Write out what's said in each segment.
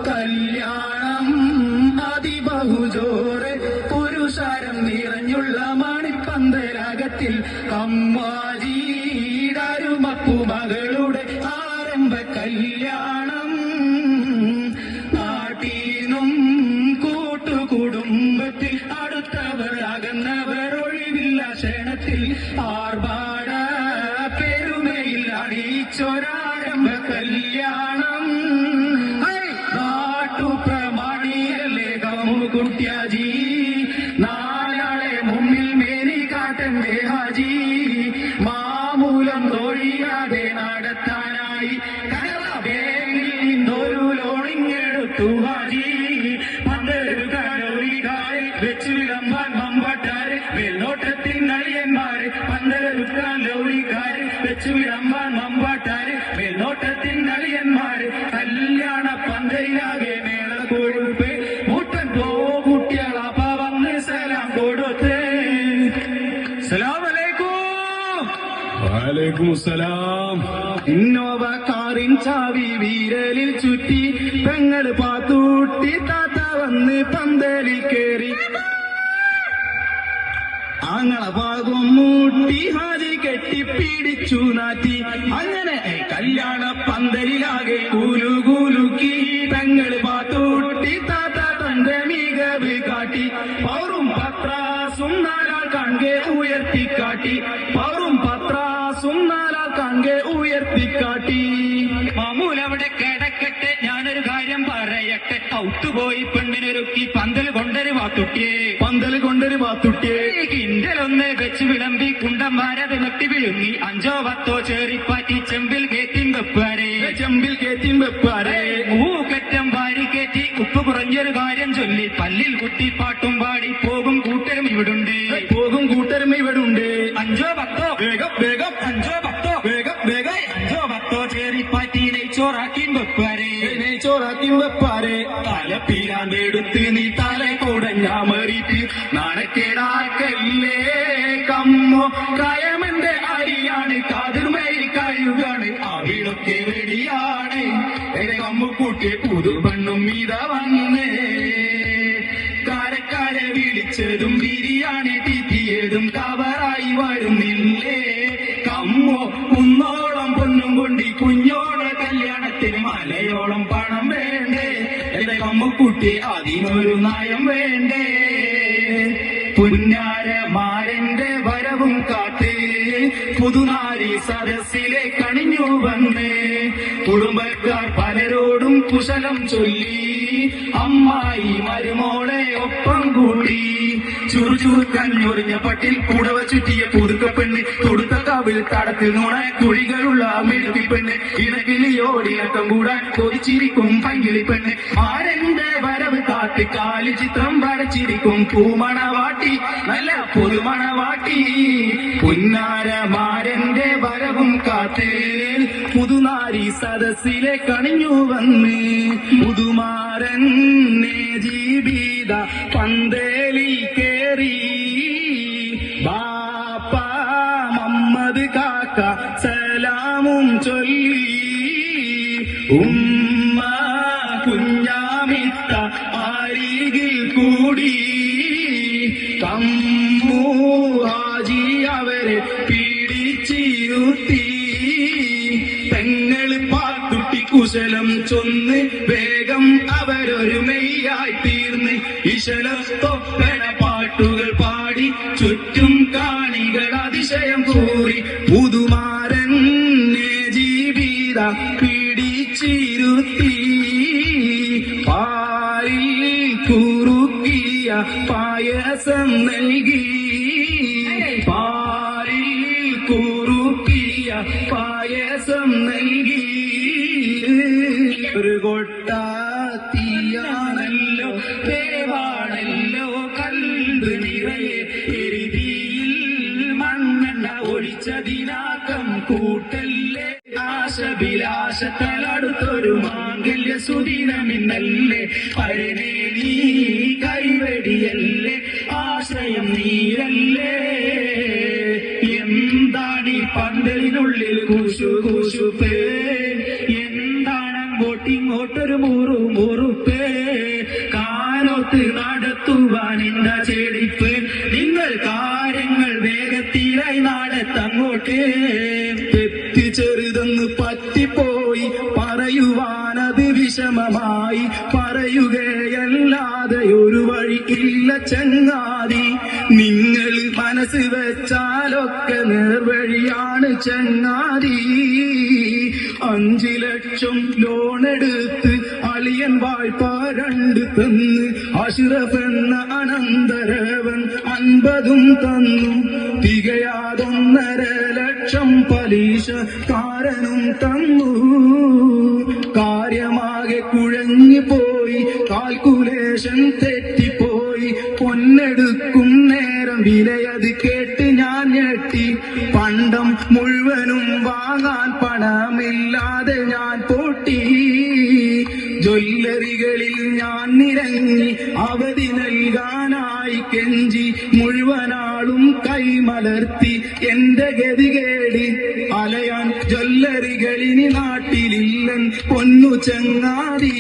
കല്യാണം അതിബഹുജോറ് പുരുഷാരം നിറഞ്ഞുള്ള മണിപ്പന്തരാഗത്തിൽ അമ്മാജിയുമപ്പു മകളുടെ ആരംഭ കല്യാണം. നാട്ടീനും കൂട്ടുകുടുംബത്തിൽ അടുത്തവർ അകന്നവർ ഒഴിവില്ല ക്ഷണത്തിൽ ആർഭാട പെരുമയിൽ അണിയിച്ചൊരാരംഭ കല്യാണം. നാട്ടുപ്രമാണിയല്ലേ കുട്ടിയാജി, നാലാളെ മുന്നിൽ മേനി കാട്ടന്റെ ഹാജി. മാമൂലം തൊഴിയാതെ നടത്താനായി കരവേലിൽ നിന്നൊരു ലോണിങ്ങെടുത്തു ഹാജി. പന്തലുകാരി വെച്ചു വിളമ്പാൻ മമ്പാട്ടാര് മേൽനോട്ടത്തിൻ നളിയന്മാര്. പന്തലുക്കാൻ ലൗരിക്കാര് വെച്ചു വിളമ്പാൻ മമ്പാട്ടാര് മേൽനോട്ടത്തിൻ നളിയന്മാര്. കല്യാണ പന്തയിലാകെ മേള കൊഴുപ്പ് മൂട്ടൻ പോ കുട്ടികളപ്പ വന്ന് സലാം കൊടുത്ത്. വലൈക്കും സലാം. ഇന്നോവ കാറിൻ ചാവി വീരലിൽ ചുറ്റി പെങ്ങള് പാത്തൂട്ടി താത്ത വന്ന് പന്തലിൽ കേറി. ആങ്ങളെ ഭാഗം മൂട്ടി ഹാജി കെട്ടിപ്പിടിച്ചു നാറ്റി. അങ്ങനെ കല്യാണ പന്തലിലാകെ കൂലുകൂലുക്കി പെങ്ങള് പാത്തൂട്ടി താത്ത തന്റെ മികവ് കാട്ടി. പൗറും പത്രാസും നാലാൾ കാൺകെ ഉയർത്തിക്കാട്ടി. പൗറും പത്രാസും നാലാൾ കാൺകെ ഉയർത്തിക്കാട്ടി. മാമൂലവിടെ കിടക്കട്ടെ, ഞാനൊരു കാര്യം പറയട്ടെ. ഔത്തുപോയി പെണ്ണിനൊരുക്കി പന്തൽ കൊണ്ടൊരു വാത്തുട്ടിയെ. പന്തൽ കൊണ്ടൊരു വാത്തുട്ടിയെ കിണ്ടലൊന്ന് വെച്ച് വിളമ്പി കുണ്ടന്മാരത് വെട്ടി വിഴുങ്ങി. 5 or 10 ചേറിപ്പാറ്റി ചെമ്പിൽ കേത്തിൻ വെപ്പാരെ. ചെമ്പിൽ കേത്തിൻ വെപ്പാരെ. മൂക്കറ്റം വാരി കയറ്റി ഉപ്പ് കുറഞ്ഞൊരു കാര്യം ചൊല്ലി പല്ലിൽ കുത്തി പാട്ടും പാടി പോകും കൂട്ടരും ഇവിടുണ്ട്. പോകും കൂട്ടരും ഇവിടുണ്ട്. 5 or 10 വേഗം വേഗം 5 or 10 വേഗം വേഗം 5 or 10 ചേറിപ്പാറ്റി നെയ്ച്ചോറാക്കിൻ വെപ്പാരെ. നെയ്ച്ചോറാക്കിൻ വെപ്പാരെ. തലപ്പീരാന്തെടുത്ത് നീ തല കുടഞ്ഞാമറിയിട്ട് നാണക്കേടാക്കല്ലേ കമ്മോ. കയമെന്റെ അരിയാണ് കാതിർമയിൽ കഴിയുകയാണ് അവിടൊക്കെ വെടിയാണ്. കമ്മുകൂട്ടി പുതുപെണ്ണും ഇത വന്ന് കാരക്കാരെ വിളിച്ചതും ബിരിയാണി തീറ്റിയതും കവറായി വരുന്നില്ലേ. കമ്മോ കുന്നോളം പൊന്നും കൊണ്ടി കുഞ്ഞോളെ കല്യാണത്തിന് മലയോളം പണം വേണ്ടേ. കമ്മുക്കുട്ടി അതിനൊരു നയം വേണ്ടേ. പുന്നാരമാരന്റെ വരവും കാത്ത് പുതുനാരി സദസ്സിലെ കണിഞ്ഞു വന്ന് കുടുംബക്കാർ പലരോടും കുശലം ചൊല്ലി. അമ്മായി മരുമോളെ ഒപ്പം കൂടി. ചുറുചുറുക്കഞ്ഞൊറിഞ്ഞ പട്ടിൽ പുടവ ചുറ്റിയ പുതുക്ക പെണ്ണ്. തൊടുത്ത കവിൽ തടത്തിൽ നുണ കുഴികളുള്ള മിഴുക്കി പെണ്ണ്. ഇണക്കിളിയോടിണക്കം കൂടാൻ കൊതിച്ചിരിക്കും പൈകിളി പെണ്ണ്. ആരന്റെ വരവ് കാത്ത് കാലി ചിത്രം വരച്ചിരിക്കും പൂമണവാട്ടി, നല്ല പുതുമണവാട്ടി. പുന്നാരമാരന്റെ വരവും കാത്ത് പുതുനാരി സദസ്സിലെ കണിഞ്ഞു വന്ന് പുതുമാരൻ ജീവിത പന്തേലി കേറി. ബാപ്പ മമ്മദ് കാക്ക സലാമും ചൊല്ലി. ഉമ്മ കുഞ്ഞാമിത്ത അരികിൽ കൂടി. കമ്മു ഹാജി അവരെ പിടിച്ചിരുത്തി. പെങ്ങള് പാത്തുട്ടി കുശലം ചൊന്ന് വേഗം അവരൊരു മെയ്യായി തീർന്ന് ഇശലത്തൊപ്പന പാട്ടുകൾ പാടി ചുറ്റും കാണികൾ അതിശയം കൂറി. പുതുമാരൻ ജീവിത പിടിച്ചിരുത്തി. പാലിൽ കുറുക്കിയ പായസം നൽകി. പാലിൽ കുറുക്കിയ പായസം നൽകി. ഒരു കൊട്ടാത്തിയാണല്ലോ ദേവാണല്ലോ കൽബ് നിറയെ എരിതിയിൽ മണ്ണെണ്ണ ഒഴിച്ചതിനാക്കം കൂട്ടല്ലേ. ആശഭിലാശത്തലടുത്തൊരു മാംഗല്യ സുദിനമിന്നല്ലേ. പരനേ നീ കൈവെടിയല്ലേ ആശ്രയം നീരല്ലേ. കാണി പന്തലിനുള്ളിൽ കൂശു കൂശുപ്പേ എന്താണ് അങ്ങോട്ടിങ്ങോട്ടൊരു മുറുമുറുപ്പേ കാരോത്ത് നടത്തുവാൻ എന്താ ചെടിപ്പ് നിങ്ങൾ കാര്യങ്ങൾ വേഗത്തിലായി നാടത്തങ്ങോട്ടേ ചെറുതെന്ന് പറ്റിപ്പോയി പറയുവാനത് വിഷമമായി പറയുകയല്ലാതെ ഒരു വഴിക്കില്ല ചങ്ങാതി നിങ്ങൾ മനസ്സ് വെച്ചാലൊക്കെ നേർവഴിയാണ് ചങ്ങാതി 5 ലക്ഷം ലോണെടുത്ത് അളിയൻ വായ്പ 2 തന്ന് അഷ്റഫ് എന്ന അനന്തരവൻ 50 തന്നു തികയാതെ 1.5 ലക്ഷം പലിശക്കാരനും തന്നു കാര്യമാകെ കുഴഞ്ഞു പോയി കാൽക്കുലേഷൻ തെറ്റിപ്പോയി പൊന്നെടുക്കും നേരം വിലയത് കേട്ട് ഞാൻ ഞെട്ടി പണ്ടം മുഴുവനും വാങ്ങാൻ പണമില്ലാതെ ഞാൻ പൊട്ടി ജ്വല്ലറികളിൽ ഞാൻ നിരങ്ങി അവധി നൽകാനായി കെഞ്ചി മുഴുവനാളും കൈമലർത്തി എന്റെ ഗതികേടി അലയാൻ ജ്വല്ലറികളിനി നാട്ടിലില്ലൻ പൊന്നു ചങ്ങാതി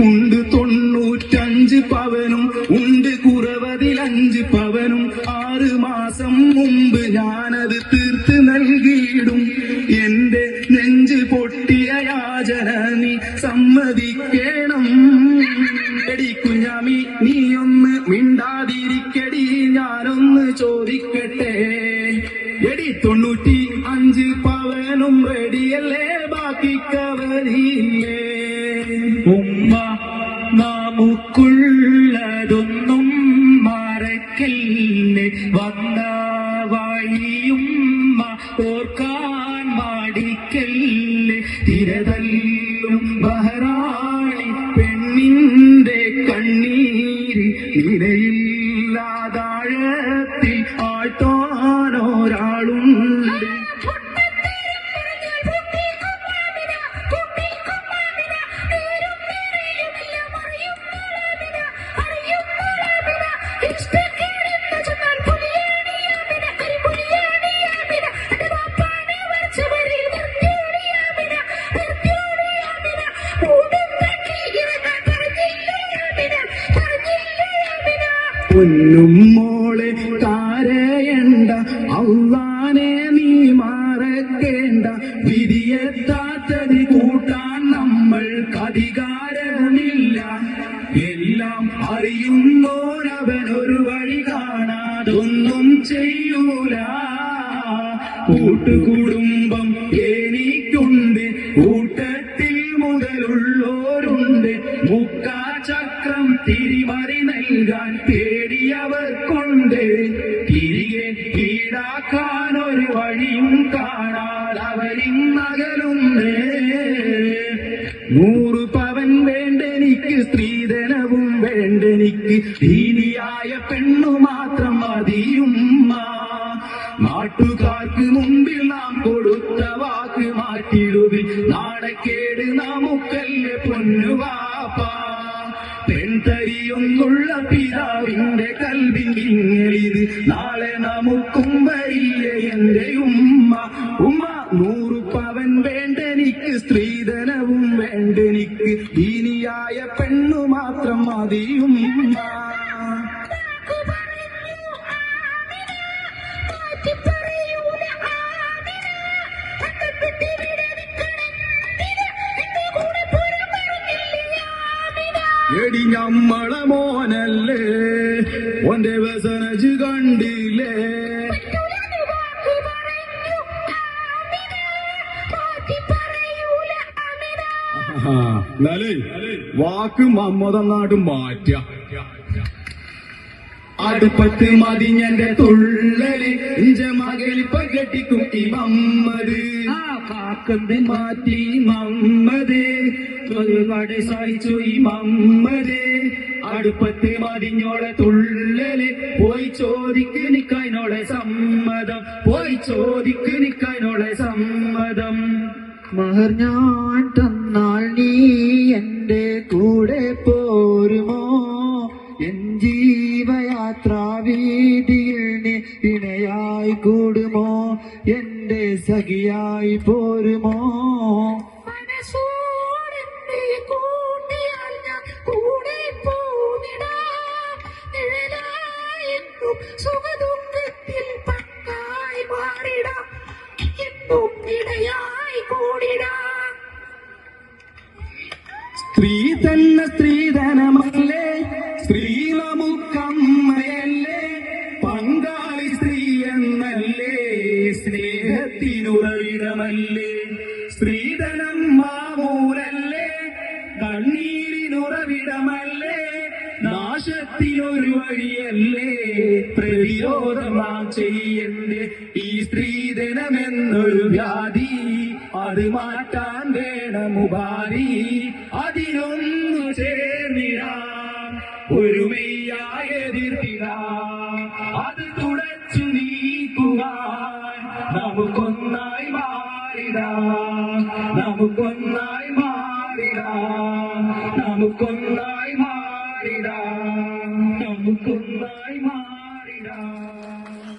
ഉണ്ട് 95 പവനും ഉണ്ട് കുറവതിൽ 5 പവനും 6 മാസം മുമ്പ് ഞാനത് തീർത്ത് നൽകിയിടും എന്റെ നെഞ്ച് പൊട്ടിയ യാചന നീ സമ്മതിക്കണം എടി കുഞ്ഞാമി നീ ഒന്ന് മിണ്ടാതിരിക്കടി ഞാനൊന്ന് ചോദിക്കട്ടെ എടി 95 പവനും റെഡിയല്ലേ ബാക്കി കവറിയില്ലേ ഉമ്മ നമുക്കുള്ളതൊന്നും മറക്കല്ലേ വന്ന വഴിയുമ്മ ഓർക്കാൻ മടിക്കല്ലേ തിരതല്ലും ബഹറാണി പെണ്ണിന്റെ കണ്ണീര് നിലയില്ലാതാഴത്തിൽ ആഴ്ത്താനൊരാളുണ്ട് പൊന്നും മോളെ കരയണ്ട അള്ളാനെ നീ മറക്കേണ്ട വിധിയെത്താത്തത് കൂട്ടാൻ നമ്മൾക്ക് അധികാരമില്ല എല്ലാം അറിയുന്നോരവനൊരു വഴി കാണാതൊന്നും ചെയ്യൂല കൂട്ടുകുടുംബം എനിക്കുണ്ട് കൂട്ടത്തിൽ മുതലുള്ളോരുണ്ട് മുക്കാചക്രം തിരിമറി നൽകാൻ പേടിയവർക്കുണ്ട് തിരികെ ഈടാക്കാൻ ഒരു വഴിയും കാണാതവരിന്നകലുണ്ട് 100 പവൻ വേണ്ടെനിക്ക് സ്ത്രീധനവും വേണ്ടെനിക്ക് ദീനിയായ പെണ്ണു മാത്രം മതിയുമ്മ നാട്ടുകാർക്ക് മുമ്പിൽ നാം കൊടുത്ത വാക്ക് മാറ്റിടുവിൽ നാണക്കേട് നമുക്കല്ലേ പൊന്നുവാപ്പ പെൺതരിയൊന്നുള്ള പിതാവിന്റെ കൽവിങ്ങിത് നാളെ നമുക്കും വരില്ലേ എന്റെ ഉമ്മ 100 പവൻ വേണ്ടെനിക്ക് സ്ത്രീധനവും വേണ്ടെനിക്ക് ദീനിയായ പെണ്ണു മാത്രം മതിയുമ്മ എടി ഞമ്മളെ മോനല്ലേ ഓന്റെ വ്യസനജ് കണ്ടില്ലേ എന്നാലേ വാക്ക് മമ്മതങ്ങാട്ട് മാറ്റ അടുപ്പത്ത് മതിഞ്ഞന്റെ തുള്ളല് ഇഞ്ച മകളിപ്പ കെട്ടിക്കും ഈ മമ്മത് കാക്കന്ത് മാറ്റി മമ്മത് കട സഹിച്ചു ഈ മമ്മത് അടുപ്പത്ത് മതിഞ്ഞോളെ തുള്ളല് പോയി ചോദിക്ക് നിക്കതിനോളെ സമ്മതം പോയി ചോദിക്ക് നിക്കതിനോളെ സമ്മതം മഹർ ഞാൻ തന്നാൽ നീ എന്റെ കൂടെ പോരുമോ എൻ ജീവയാത്രാ വീതിയിൽ നീ ഇണയായി കൂടുമോ എന്റെ സഖിയായി പോരുമോ? മനസ്സോടെന്നെ കൂട്ടിയാൽ ഞാൻ കൂടെ പോന്നിടാം. നിഴലായെന്നും സുഖദുഃഖത്തിൽ പങ്കായി മാറിടാം. എന്നും ഇടയായി കൂടിടാം. സ്ത്രീ തന്നെ സ്ത്രീധനമല്ലേ, സ്ത്രീ നമുക്കമ്മയല്ലേ, പങ്കാളി സ്ത്രീ എന്നല്ലേ, സ്നേഹത്തിനുറവിടമല്ലേ. സ്ത്രീധനം മാമൂലല്ലേ, കണ്ണീരിനുറവിടമല്ലേ, നാശത്തിനൊരു വഴിയല്ലേ. പ്രതിരോധം നാം ചെയ്യണ്ടേ ഈ സ്ത്രീധനമെന്നൊരു വ്യാധി, അത് മാറ്റാൻ വേണമുപാധി. അതിനൊന്നു ചേർന്നിടാം, ഒരുമയായി എതിർത്തിടാം, അത് തുടച്ചു നീക്കുവാൻ നമുക്കൊന്നായി മാറിടാം, നമുക്കൊന്നായി മാറിടാം, നമുക്കൊന്നായി മാറിടാം, നമുക്കൊന്നായി